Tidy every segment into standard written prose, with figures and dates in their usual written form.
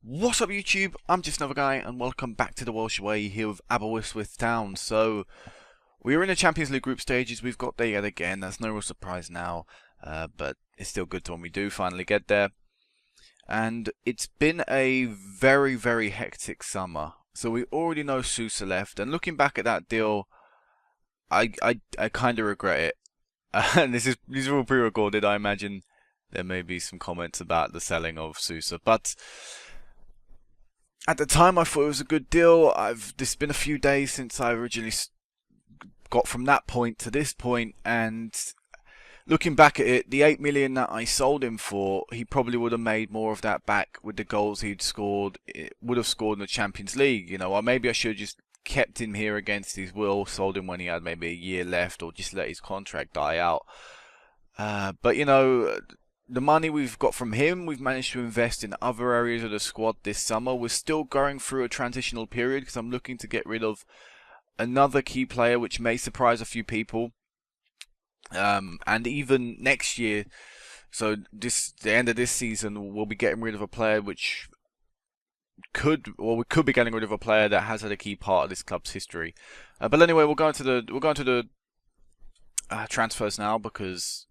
What's up YouTube? I'm just another guy and welcome back to the Welsh way here with Aberystwyth Town. So we're in the Champions League group stages. We've got there yet again. That's no real surprise now, but it's still good when we do finally get there. And it's been a very hectic summer. So we already know Sousa left, and looking back at that deal, I kind of regret it. And these are all pre-recorded. I imagine there may be some comments about the selling of Sousa, but at the time, I thought it was a good deal. This has been a few days since I originally got from that point to this point, and looking back at it, the 8 million that I sold him for, he probably would have made more of that back with the goals he'd scored. It would have scored in the Champions League, you know. Or maybe I should have just kept him here against his will, sold him when he had maybe a year left, or just let his contract die out. But you know, the money we've got from him, we've managed to invest in other areas of the squad this summer. We're still going through a transitional period because I'm looking to get rid of another key player which may surprise a few people. And even next year, so the end of this season, we'll be getting rid of a player which we could be getting rid of a player that has had a key part of this club's history. But anyway, we'll go into the transfers now because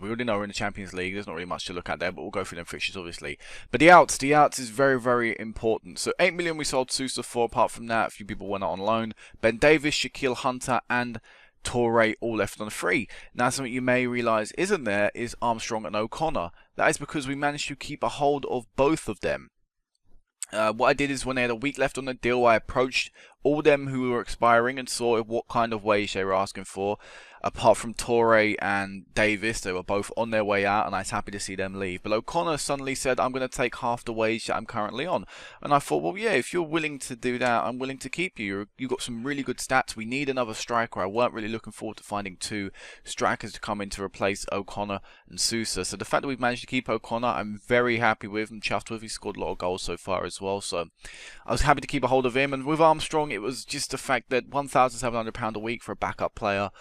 we already know we're in the Champions League. There's not really much to look at there, but we'll go through them fixtures, obviously. But the outs is very important. So 8 million we sold Sousa for. Apart from that, a few people went out on loan. Ben Davies, Shaquille Hunter, and Torre all left on free. Now, something you may realise isn't there is Armstrong and O'Connor. That is because we managed to keep a hold of both of them. What I did is when they had a week left on the deal, I approached all them who were expiring and saw what kind of wage they were asking for. Apart from Torre and Davis, they were both on their way out, and I was happy to see them leave. But O'Connor suddenly said, I'm going to take half the wage that I'm currently on. And I thought, well, yeah, if you're willing to do that, I'm willing to keep you. You've got some really good stats. We need another striker. I weren't really looking forward to finding two strikers to come in to replace O'Connor and Sousa. So the fact that we've managed to keep O'Connor, I'm very happy with and chuffed with. He's scored a lot of goals so far as well. So I was happy to keep a hold of him. And with Armstrong, it was just the fact that £1,700 a week for a backup player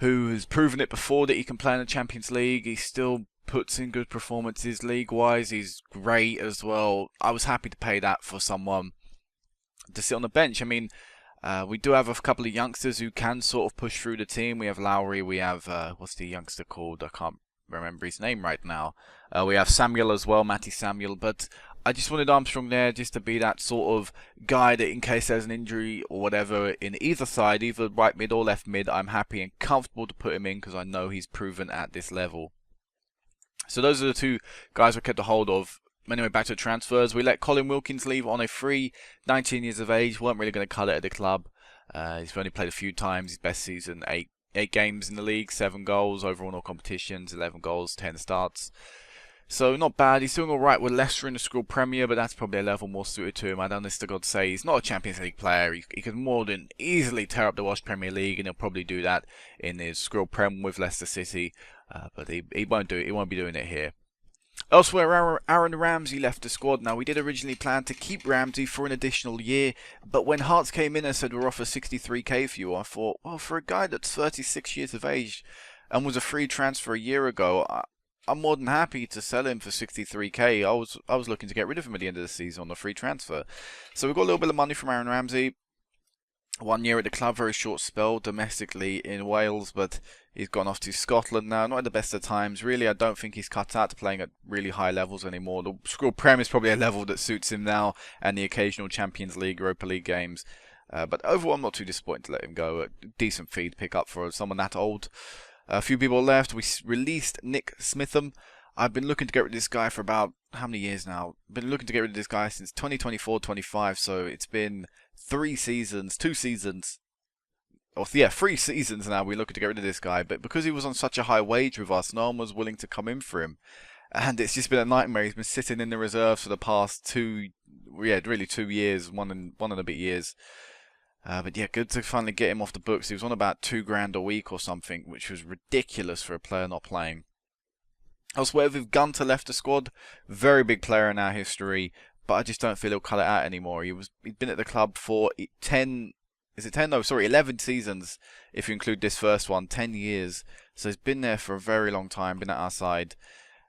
who has proven it before that he can play in the Champions League. He still puts in good performances league-wise. He's great as well. I was happy to pay that for someone to sit on the bench. I mean, we do have a couple of youngsters who can sort of push through the team. We have Lowry. We have, what's the youngster called? I can't remember his name right now. We have Samuel as well, Matty Samuel. But I just wanted Armstrong there just to be that sort of guy that in case there's an injury or whatever in either side, either right mid or left mid, I'm happy and comfortable to put him in because I know he's proven at this level. So those are the two guys we kept a hold of. Anyway, back to the transfers. We let Colin Wilkins leave on a free, 19 years of age. Weren't really going to cut it at the club. He's only played a few times. His best season, 8 games in the league, 7 goals, overall in all competitions, 11 goals, 10 starts. So not bad. He's doing alright with Leicester in the School Premier, but that's probably a level more suited to him. I'd honest to God say he's not a Champions League player. He can more than easily tear up the Welsh Premier League, and he'll probably do that in his School Prem with Leicester City. But he won't do it. He won't be doing it here. Elsewhere, Aaron Ramsey left the squad. Now, we did originally plan to keep Ramsey for an additional year, but when Hearts came in and said we're offer 63k for you, I thought, well, for a guy that's 36 years of age and was a free transfer a year ago, I'm more than happy to sell him for 63k. I was looking to get rid of him at the end of the season on the free transfer. So we got a little bit of money from Aaron Ramsey. 1 year at the club, very short spell domestically in Wales, but he's gone off to Scotland now. Not at the best of times. Really, I don't think he's cut out to playing at really high levels anymore. The School Prem is probably a level that suits him now, and the occasional Champions League, Europa League games. But overall, I'm not too disappointed to let him go. A decent fee to pick up for someone that old. A few people left. We released Nick Smitham. I've been looking to get rid of this guy for about, how many years now? I've been looking to get rid of this guy since 2024-25, so it's been 3 seasons, 2 seasons, or yeah, 3 seasons now we're looking to get rid of this guy, but because he was on such a high wage with us, no one was willing to come in for him. And it's just been a nightmare. He's been sitting in the reserves for the past 2 years, one and a bit years. But yeah, good to finally get him off the books. He was on about £2 a week or something, which was ridiculous for a player not playing. Elsewhere, with Gunter left the squad, very big player in our history, but I just don't feel he'll cut it out anymore. He'd been at the club for 10 Is it 10? No, sorry, 11 seasons if you include this first one. 10 years. So he's been there for a very long time, been at our side.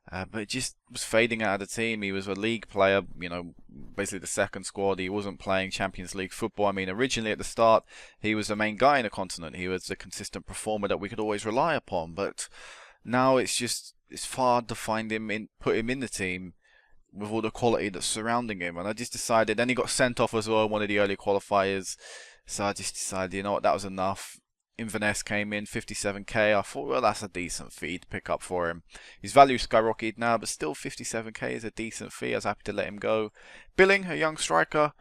But it just was fading out of the team. He was a league player, you know, basically the second squad. He wasn't playing Champions League football. I mean, originally at the start, he was the main guy in the continent. He was the consistent performer that we could always rely upon. But now it's hard to find him put him in the team with all the quality that's surrounding him. And I just decided, then he got sent off as well in one of the early qualifiers. So I just decided, you know what, that was enough. Inverness came in, 57k. I thought, well, that's a decent fee to pick up for him. His value skyrocketed now, but still 57k is a decent fee. I was happy to let him go. Billing, a young striker,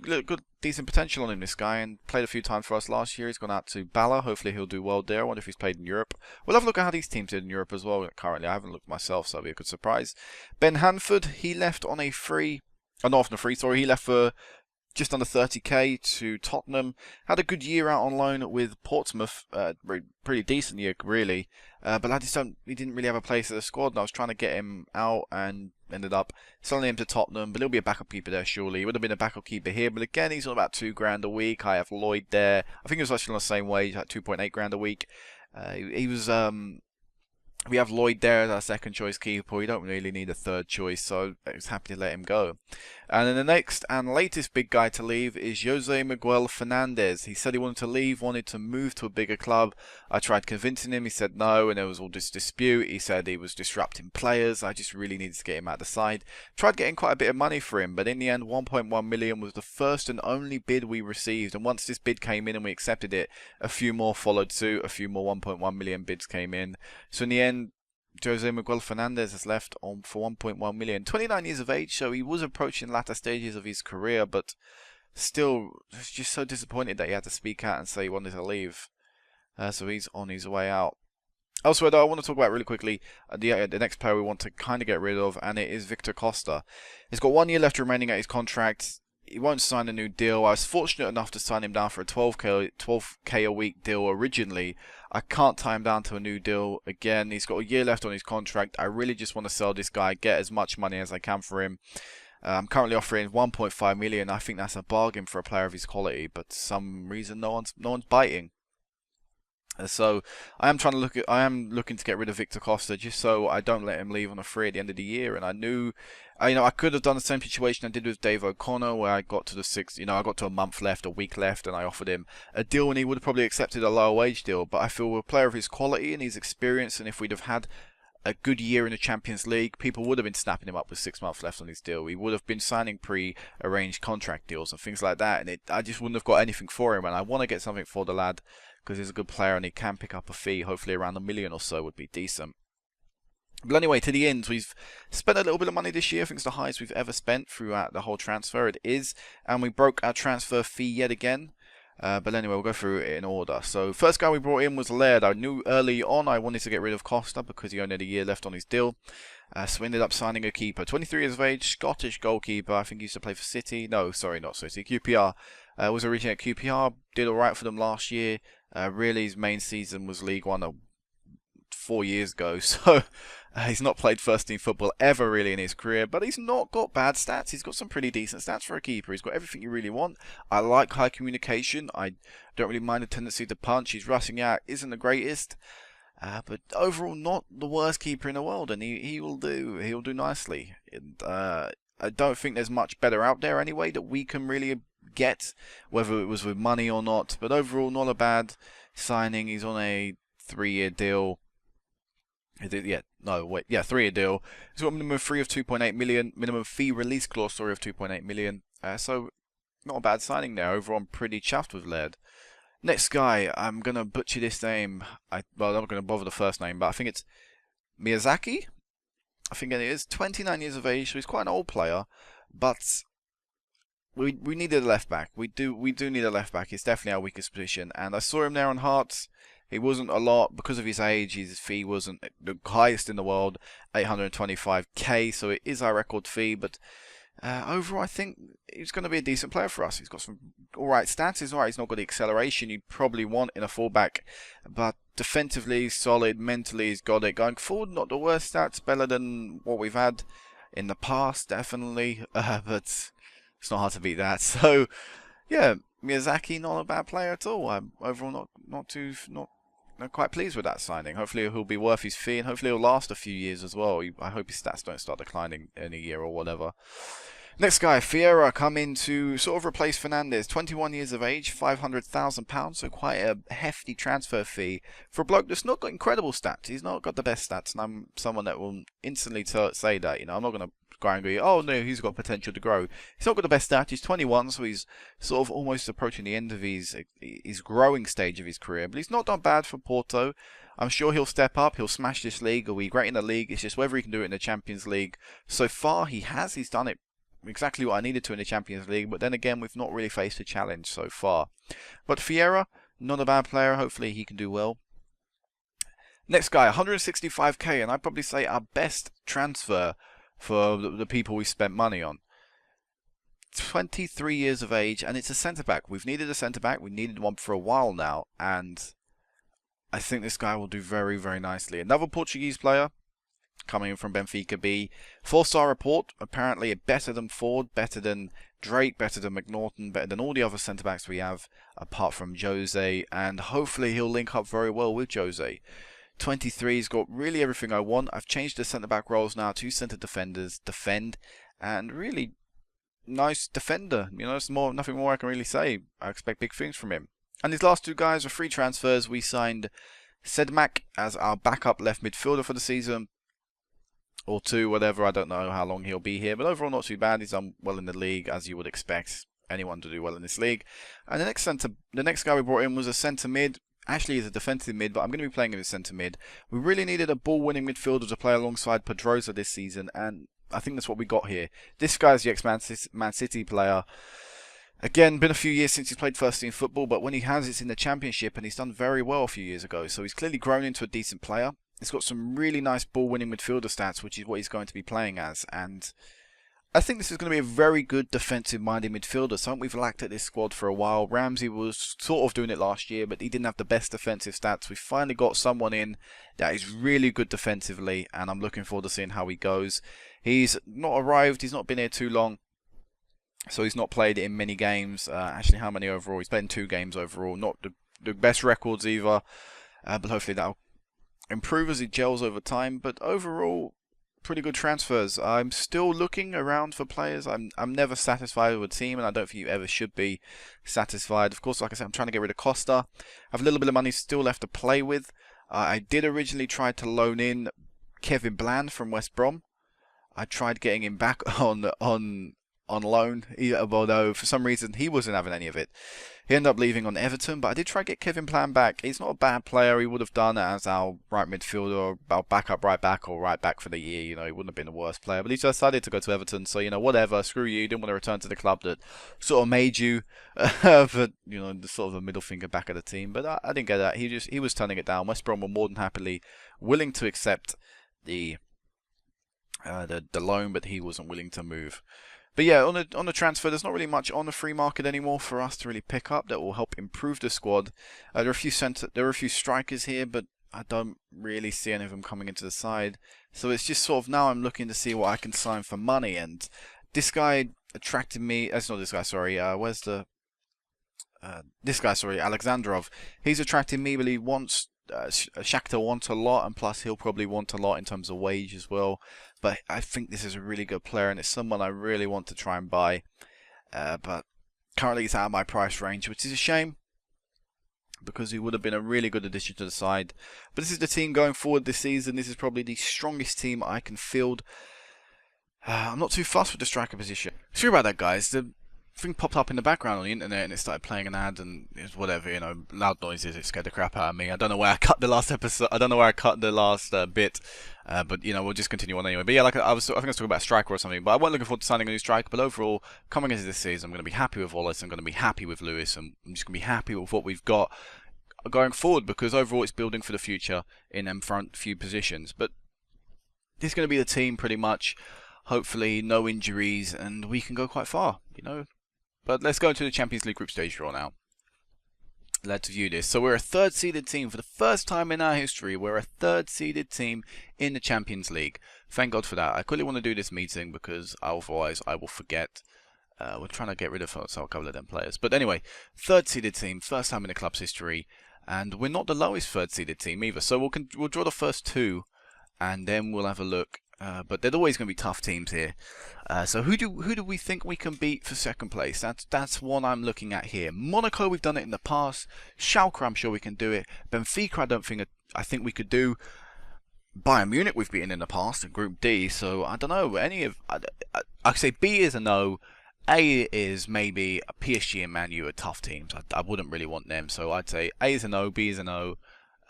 good, decent potential on him, this guy, and played a few times for us last year. He's gone out to Bala. Hopefully he'll do well there. I wonder if he's played in Europe. We'll have a look at how these teams did in Europe as well. Currently, I haven't looked myself, so it'll be a good surprise. Ben Hanford, he left on a free, not on a free, sorry, he left for just under 30k to Tottenham. Had a good year out on loan with Portsmouth. Pretty decent year, really. But he didn't really have a place at the squad, and I was trying to get him out and ended up selling him to Tottenham. But he'll be a backup keeper there, surely. He would have been a backup keeper here, but again, he's on about £2 a week. I have Lloyd there. I think he was actually on the same wage, at 2.8 grand a week. He was we have Lloyd there as our second choice keeper. We don't really need a third choice, so I was happy to let him go. And then the next and latest big guy to leave is Jose Miguel Fernandez. He said he wanted to leave, wanted to move to a bigger club. I tried convincing him. He said no, and there was all this dispute. He said he was disrupting players. I just really needed to get him out of the side. Tried getting quite a bit of money for him, but in the end, 1.1 million was the first and only bid we received. And once this bid came in and we accepted it, a few more followed suit. A few more 1.1 million bids came in. So in the end, Jose Miguel Fernandez has left on for 1.1 million. 29 years of age, so he was approaching the latter stages of his career, but still, just so disappointed that he had to speak out and say he wanted to leave. So he's on his way out. Elsewhere, though, I want to talk about really quickly the next player we want to kind of get rid of, and it is Victor Costa. He's got 1 year left remaining at his contract. He won't sign a new deal. I was fortunate enough to sign him down for a 12k a week deal originally. I can't tie him down to a new deal again. He's got a year left on his contract. I really just want to sell this guy, get as much money as I can for him. I'm currently offering 1.5 million. I think that's a bargain for a player of his quality, but for some reason no one's biting. So I am looking to get rid of Victor Costa just so I don't let him leave on a free at the end of the year. And I knew, I could have done the same situation I did with Dave O'Connor, where I got to I got to a month left, a week left, and I offered him a deal, and he would have probably accepted a lower wage deal. But I feel with a player of his quality and his experience, and if we'd have had a good year in the Champions League, people would have been snapping him up with 6 months left on his deal. We would have been signing pre-arranged contract deals and things like that, and I just wouldn't have got anything for him. And I want to get something for the lad, because he's a good player and he can pick up a fee. Hopefully around $1 million or so would be decent. But anyway, to the ends, we've spent a little bit of money this year. I think it's the highest we've ever spent throughout the whole transfer. It is, and we broke our transfer fee yet again. But anyway, we'll go through it in order. So first guy we brought in was Laird. I knew early on I wanted to get rid of Costa because he only had a year left on his deal. So we ended up signing a keeper. 23 years of age, Scottish goalkeeper. I think he used to play for City. No, sorry, not City. QPR. Was originally at QPR. Did alright for them last year. Really, his main season was League One 4 years ago. So he's not played first team football ever really in his career, but he's not got bad stats. He's got some pretty decent stats for a keeper. He's got everything you really want. I like high communication. I don't really mind a tendency to punch. His rushing out isn't the greatest, but overall not the worst keeper in the world, and he'll do nicely. And I don't think there's much better out there anyway that we can really get, whether it was with money or not. But overall, not a bad signing. He's on a 3-year deal. 3-year deal. He's got a minimum fee of 2.8 million, minimum fee release clause, of 2.8 million. So not a bad signing there. Overall, I'm pretty chuffed with Laird. Next guy, I'm gonna butcher this name. I'm not gonna bother the first name, but I think it's Miyazaki. I think it is. 29 years of age, so he's quite an old player, but we needed a left back. We do need a left back. It's definitely our weakest position, and I saw him there on Hearts. He wasn't a lot because of his age. His fee wasn't the highest in the world, 825k. So it is our record fee. But overall, I think he's going to be a decent player for us. He's got some alright stats. He's alright. He's not got the acceleration you'd probably want in a fullback, but defensively solid. Mentally, he's got it. Going forward, not the worst stats. Better than what we've had in the past, definitely. But it's not hard to beat that. So yeah, Miyazaki, not a bad player at all. I'm overall not quite pleased with that signing. Hopefully he'll be worth his fee, and hopefully he'll last a few years as well. I hope his stats don't start declining in a year or whatever. Next guy, Fiera, come in to sort of replace Fernandez. 21 years of age, £500,000, so quite a hefty transfer fee for a bloke that's not got incredible stats. He's not got the best stats, and I'm someone that will instantly say that. You know, I'm not going to go and go, oh no, he's got potential to grow. He's not got the best stats. He's 21, so he's sort of almost approaching the end of his growing stage of his career. But he's not done bad for Porto. I'm sure he'll step up. He'll smash this league. He'll be great in the league. It's just whether he can do it in the Champions League. So far, he has. He's done it exactly what I needed to in the Champions League, but then again, we've not really faced a challenge so far. But Fiera, not a bad player. Hopefully he can do well. Next guy, 165k, and I'd probably say our best transfer for the people we spent money on. 23 years of age, and it's a centre-back. We've needed a centre-back. We needed one for a while now, and I think this guy will do very, very nicely. Another Portuguese player, coming in from Benfica B. 4-star report, apparently better than Ford, better than Drake, better than McNaughton, better than all the other centre-backs we have, apart from Jose, and hopefully he'll link up very well with Jose. 23, he's got really everything I want. I've changed the centre-back roles now to centre defenders, defend, and really nice defender. You know, there's nothing more I can really say. I expect big things from him. And these last two guys are free transfers. We signed Sedmak as our backup left midfielder for the season. Or two, whatever. I don't know how long he'll be here, but overall not too bad. He's done well in the league, as you would expect anyone to do well in this league. And the next guy we brought in was a centre mid. Actually, he's a defensive mid, but I'm going to be playing him as centre mid. We really needed a ball-winning midfielder to play alongside Pedrosa this season, and I think that's what we got here. This guy's the ex-Man City player. Again, been a few years since he's played first team football, but when he has, it's in the Championship, and he's done very well a few years ago. So he's clearly grown into a decent player. He's got some really nice ball-winning midfielder stats, which is what he's going to be playing as. And I think this is going to be a very good defensive-minded midfielder, something we've lacked at this squad for a while. Ramsey was sort of doing it last year, but he didn't have the best defensive stats. We finally got someone in that is really good defensively, and I'm looking forward to seeing how he goes. He's not arrived. He's not been here too long, so he's not played in many games. Actually, how many overall? He's played in 2 games overall. Not the best records either, but hopefully that'll improve as he gels over time. But overall, pretty good transfers. I'm still looking around for players. I'm never satisfied with a team, and I don't think you ever should be satisfied. Of course, like I said, I'm trying to get rid of Costa. I have a little bit of money still left to play with. I did originally try to loan in Kevin Bland from West Brom. I tried getting him back on loan, although for some reason he wasn't having any of it. He ended up leaving on Everton, but I did try to get Kevin Plan back. He's not a bad player. He would have done as our right midfielder, our backup right back, or right back for the year. You know, he wouldn't have been the worst player, but he decided to go to Everton. So, you know, whatever, screw you. Didn't want to return to the club that sort of made you, but, you know, the sort of a middle finger back at the team. But I didn't get that. He was turning it down. West Brom were more than happily willing to accept the loan, but he wasn't willing to move. But yeah, on the transfer, there's not really much on the free market anymore for us to really pick up that will help improve the squad. There are a few strikers here, but I don't really see any of them coming into the side. So it's just sort of now I'm looking to see what I can sign for money. And this guy attracted me. That's not this guy. Sorry. Where's the this guy? Sorry, Alexandrov. He's attracted me, but he wants. Shakhtar wants a lot, and plus he'll probably want a lot in terms of wage as well. But I think this is a really good player, and it's someone I really want to try and buy. But currently it's out of my price range, which is a shame, because he would have been a really good addition to the side. But this is the team going forward this season. This is probably the strongest team I can field. I'm not too fussed with the striker position. Sorry about that, guys. The thing popped up in the background on the internet and it started playing an ad, and it's whatever, you know, loud noises. It scared the crap out of me. I don't know where I cut the last episode. I don't know where I cut the last bit, but you know, we'll just continue on anyway. But yeah, like I think I was talking about a striker or something, but I wasn't looking forward to signing a new striker. But overall, coming into this season, I'm going to be happy with Wallace. I'm going to be happy with Lewis, and I'm just going to be happy with what we've got going forward, because overall it's building for the future in them front few positions. But this is going to be the team pretty much. Hopefully, no injuries, and we can go quite far, you know. But let's go into the Champions League group stage draw now. Let's view this. So we're a third-seeded team. For the first time in our history, we're a third-seeded team in the Champions League. Thank God for that. I quickly want to do this meeting because otherwise I will forget. We're trying to get rid of a couple of them players. But anyway, third-seeded team, first time in the club's history. And we're not the lowest third-seeded team either. So we'll draw the first two, and then we'll have a look but they're always going to be tough teams here. So who do we think we can beat for second place? That's one I'm looking at here. Monaco, we've done it in the past. Schalke, I'm sure we can do it. Benfica, I think we could do. Bayern Munich, we've beaten in the past in Group D. So I don't know. I'd say B is a no. A is maybe a PSG and Man U are tough teams. I wouldn't really want them. So I'd say A is a no, B is a no.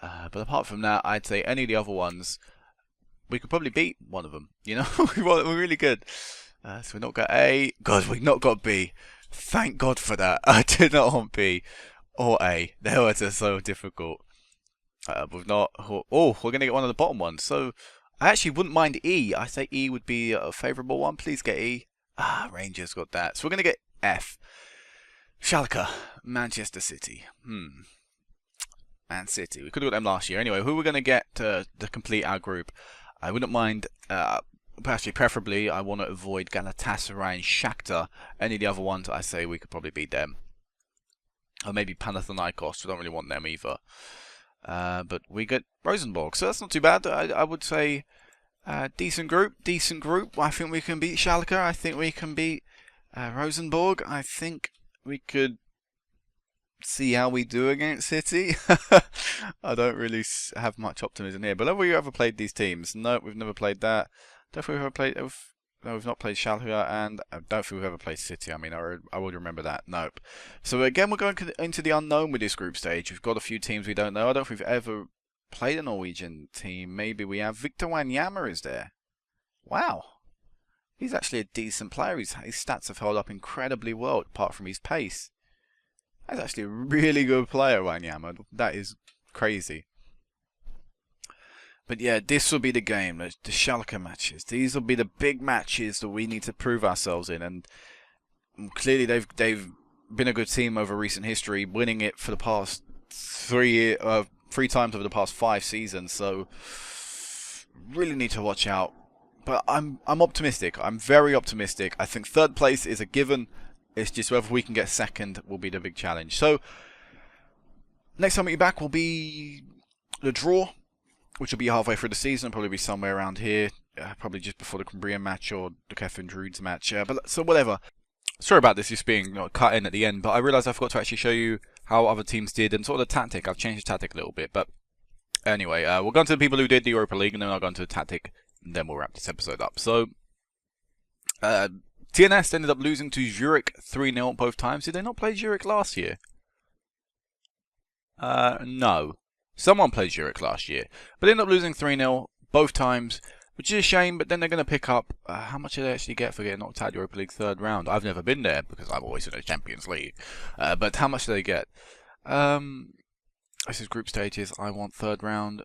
But apart from that, I'd say any of the other ones, we could probably beat one of them. You know, we're really good. So we've not got A. God, we've not got B. Thank God for that. I did not want B or A. They were just so difficult. We've not. Oh, we're going to get one of the bottom ones. So I actually wouldn't mind E. I say E would be a favourable one. Please get E. Rangers got that. So we're going to get F. Schalke, Manchester City. Man City. We could have got them last year. Anyway, who we're going to get to complete our group? I wouldn't mind. Actually, preferably, I want to avoid Galatasaray and Shakhtar. Any of the other ones, I say we could probably beat them. Or maybe Panathinaikos. We don't really want them either. But we get Rosenborg, so that's not too bad. I would say decent group. I think we can beat Schalke. I think we can beat Rosenborg. I think we could see how we do against City. I don't really have much optimism here. But have we ever played these teams? No, we've never played that. Don't think we've ever played. No, we've not played Schalke, and I don't think we've ever played City. I mean, I would remember that. Nope. So again, we're going into the unknown with this group stage. We've got a few teams we don't know. I don't think we've ever played a Norwegian team. Maybe we have. Victor Wanyama is there. Wow. He's actually a decent player. His stats have held up incredibly well, apart from his pace. That's actually a really good player, Wanyama. That is crazy. But yeah, this will be the game, the Schalke matches. These will be the big matches that we need to prove ourselves in. And clearly they've been a good team over recent history, winning it for the past 3 times over the past 5 seasons. So really need to watch out. But I'm optimistic. I'm very optimistic. I think third place is a given. It's just whether we can get second will be the big challenge. So next time we get back will be the draw, which will be halfway through the season, probably be somewhere around here, probably just before the Cumbria match or the Kefin Druids match. But so whatever. Sorry about this just being cut in at the end, but I realised I forgot to actually show you how other teams did and sort of the tactic. I've changed the tactic a little bit, but anyway, we'll go on to the people who did the Europa League, and then I'll go into the tactic, and then we'll wrap this episode up. So, TNS ended up losing to Zurich 3-0 both times. Did they not play Zurich last year? No. Someone played Zurich last year, but they ended up losing 3-0 both times, which is a shame, but then they're going to pick up, how much did they actually get for getting knocked out Europa League third round? I've never been there, because I'm always in the Champions League, but how much do they get? This is group stages, I want third round,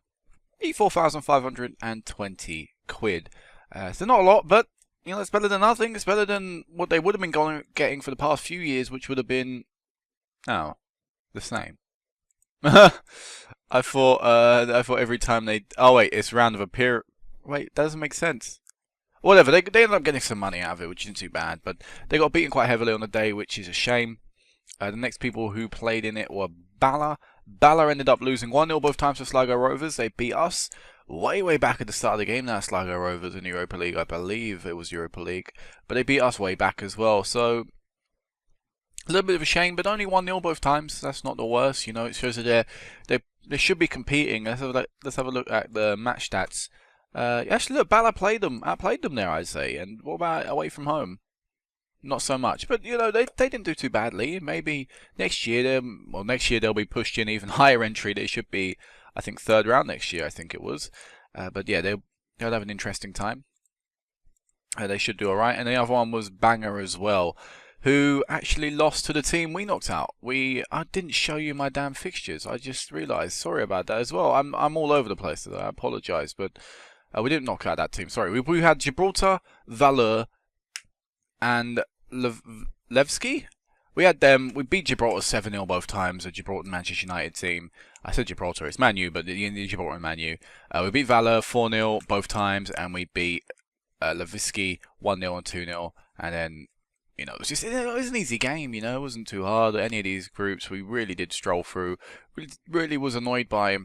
4,520 quid. So not a lot, but, you know, it's better than nothing. It's better than what they would have been getting for the past few years, which would have been, the same. I thought every time they... Oh, wait, it's round of appear... Wait, that doesn't make sense. Whatever, they ended up getting some money out of it, which isn't too bad, but they got beaten quite heavily on the day, which is a shame. The next people who played in it were Bala. Bala ended up losing 1-0 both times for Sligo Rovers. They beat us way back at the start of the game now, Sligo Rovers in the Europa League. I believe it was Europa League. But they beat us way back as well, so... a little bit of a shame, but only 1-0 both times. That's not the worst, you know. It shows that they should be competing. Let's have a look at the match stats. Actually, look, Bala outplayed them there, I'd say. And what about away from home? Not so much, but you know they didn't do too badly. Maybe next year they'll be pushed in even higher entry. They should be, I think, third round next year. I think it was. But yeah, they'll have an interesting time. They should do all right. And the other one was Bangor as well, who actually lost to the team we knocked out. I didn't show you my damn fixtures. I just realised. Sorry about that as well. I'm all over the place today. I apologise, but we didn't knock out that team. Sorry. We had Gibraltar, Valur, and Levski. We had them. We beat Gibraltar 7-0 both times. A Gibraltar Manchester United team. I said Gibraltar. It's Man U, but the Gibraltar and Man U. We beat Valur 4-0 both times, and we beat Levski 1-0 and 2-0, and then. You know, it was an easy game, you know, it wasn't too hard. Any of these groups, we really did stroll through. Really was annoyed by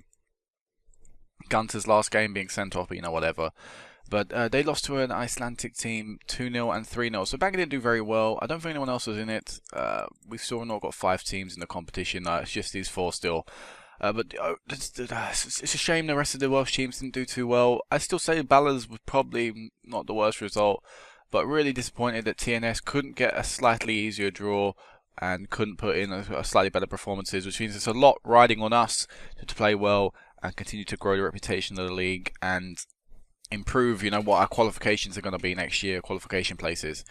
Gunter's last game being sent off, but, you know, whatever. But they lost to an Icelandic team 2-0 and 3-0. So Bangor didn't do very well. I don't think anyone else was in it. We've still not got 5 teams in the competition. It's just these 4 still. But it's a shame the rest of the Welsh teams didn't do too well. I still say Ballas was probably not the worst result, but really disappointed that TNS couldn't get a slightly easier draw and couldn't put in a slightly better performances, which means it's a lot riding on us to play well and continue to grow the reputation of the league and improve, what our qualifications are going to be next year, qualification places.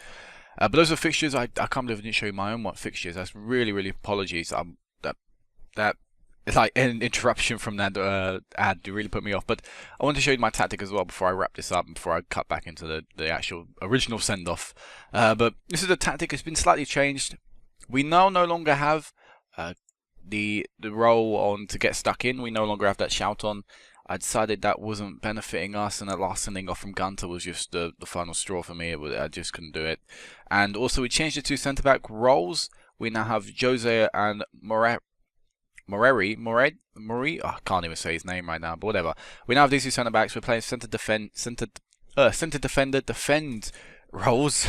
But those are fixtures. I can't believe I didn't show you my own fixtures. That's really apologies. That it's like an interruption from that ad to really put me off. But I want to show you my tactic as well before I wrap this up and before I cut back into the actual original send-off. But this is a tactic that's been slightly changed. We now no longer have the role on to get stuck in. We no longer have that shout on. I decided that wasn't benefiting us, and that last sending off from Gunter was just the final straw for me. I just couldn't do it. And also we changed the 2 centre-back roles. We now have Jose and Moreri. I can't even say his name right now, but whatever. We now have these 2 centre-backs. We're playing centre defender defend roles.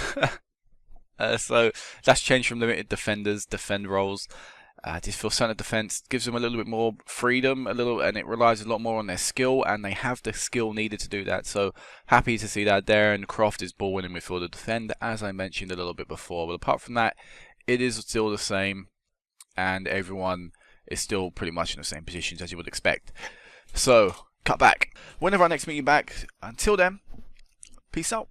So that's changed from limited defenders defend roles. I just feel centre defence gives them a little bit more freedom, and it relies a lot more on their skill, and they have the skill needed to do that. So happy to see that. Darren Croft is ball winning midfielder defender, as I mentioned a little bit before. But apart from that, it is still the same, and everyone is still pretty much in the same positions as you would expect. So cut back. Whenever I next meet you back, until then, peace out.